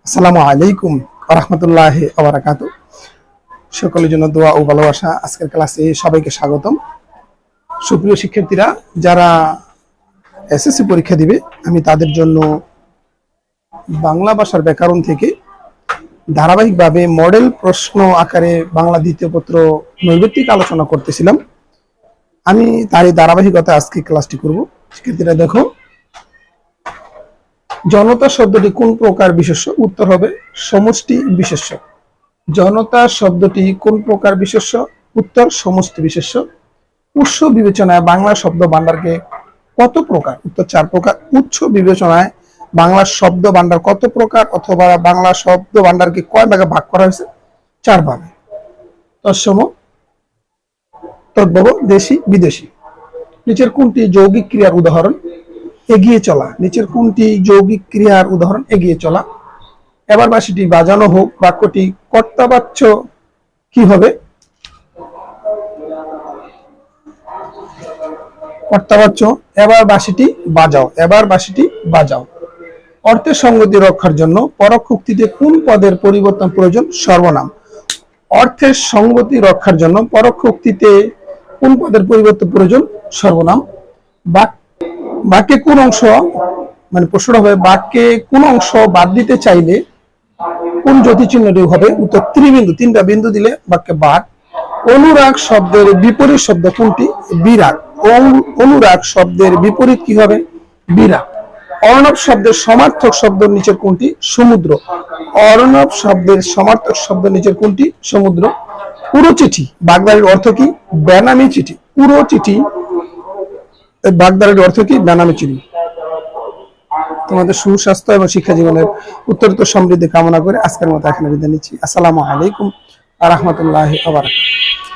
আসসালামু আলাইকুম রাহমাতুল্লাহি ওয়া বারাকাতুহু। সকলের জন্য দোয়া ও ভালোবাসা। আজকের ক্লাসে সবাইকে স্বাগতম। সুপ্রিয় শিক্ষার্থীরা, যারা এসএসসি পরীক্ষা দিবে, আমি তাদের জন্য বাংলা ভাষার ব্যাকরণ থেকে ধারাবাহিকভাবে মডেল প্রশ্ন আকারে বাংলা দ্বিতীয় পত্র নৈর্ব্যক্তিক আলোচনা করতেছিলাম। আমি তারই ধারাবাহিকতা আজকে ক্লাসটি করব। শিক্ষার্থীরা দেখো, জনতা শব্দটি কোন প্রকার বিশেষ্য? উত্তর হবে সমষ্টি বিশেষ্য। জনতা শব্দটি কোন প্রকার বিশেষ্য? উত্তর সমষ্টি বিশেষ্য। উৎস বিবেচনায় বাংলা শব্দ ভান্ডারকে কত প্রকার? উত্তর 4 প্রকার। উৎস বিবেচনায় বাংলা শব্দ ভান্ডার কত প্রকার, অথবা বাংলা শব্দ ভান্ডারকে কয় ভাগে ভাগ করা হয়েছে? 4 ভাগে। তৎসম, তদ্ভব, দেশি, বিদেশি। নিচের কোনটি যৌগিক ক্রিয়ার উদাহরণ? এগিয়ে চলা। নিচের কোনটি যৌগিক ক্রিয়ার উদাহরণ? এগিয়ে চলা। এবার বাক্যটি বাজানো হোক। বাক্যটি কর্তাবাচ্য কি হবে? কর্তাবাচ্য। এবার বাঁশিটি বাজাও। এবার বাঁশিটি বাজাও। অর্থের সঙ্গতি রক্ষার জন্য পরোক্ষ উক্তিতে কোন পদের পরিবর্তন প্রয়োজন? সর্বনাম। অর্থের সঙ্গতি রক্ষার জন্য পরোক্ষ উক্তিতে কোন পদের পরিবর্তন প্রয়োজন? সর্বনাম। বাক্যে কোন অংশ, মানে প্রশ্নটা হবে বাক্যে কোন অংশ বাদ দিতে চাইলে কোন জ্যোতি চিহ্নটি হবে? উত্তর ত্রিবিন্দু। 3টা বিন্দু দিলে বাক্যে বাদ। অনুরাগ শব্দের বিপরীত শব্দ কোনটি? বিরাগ। অনুরাগ শব্দের বিপরীত কি হবে? বিরাগ। অর্ণব শব্দের সমার্থক শব্দ নিচের কোনটি? সমুদ্র। অর্ণব শব্দের সমার্থক শব্দ নিচের কোনটি? সমুদ্র। পুরো চিঠি বাগদারির অর্থ কি? বেনামি চিঠি। পুরো চিঠি বাগদারির অর্থ কি? বেনামি চিঠি। তোমাদের সুস্বাস্থ্য এবং শিক্ষা জীবনের উত্তরোত্তর সমৃদ্ধি কামনা করে আজকের মতো এখানে বিদায় নিচ্ছি। আসসালামু আলাইকুম ওয়া রাহমাতুল্লাহি ওয়া বারাকাতুহু।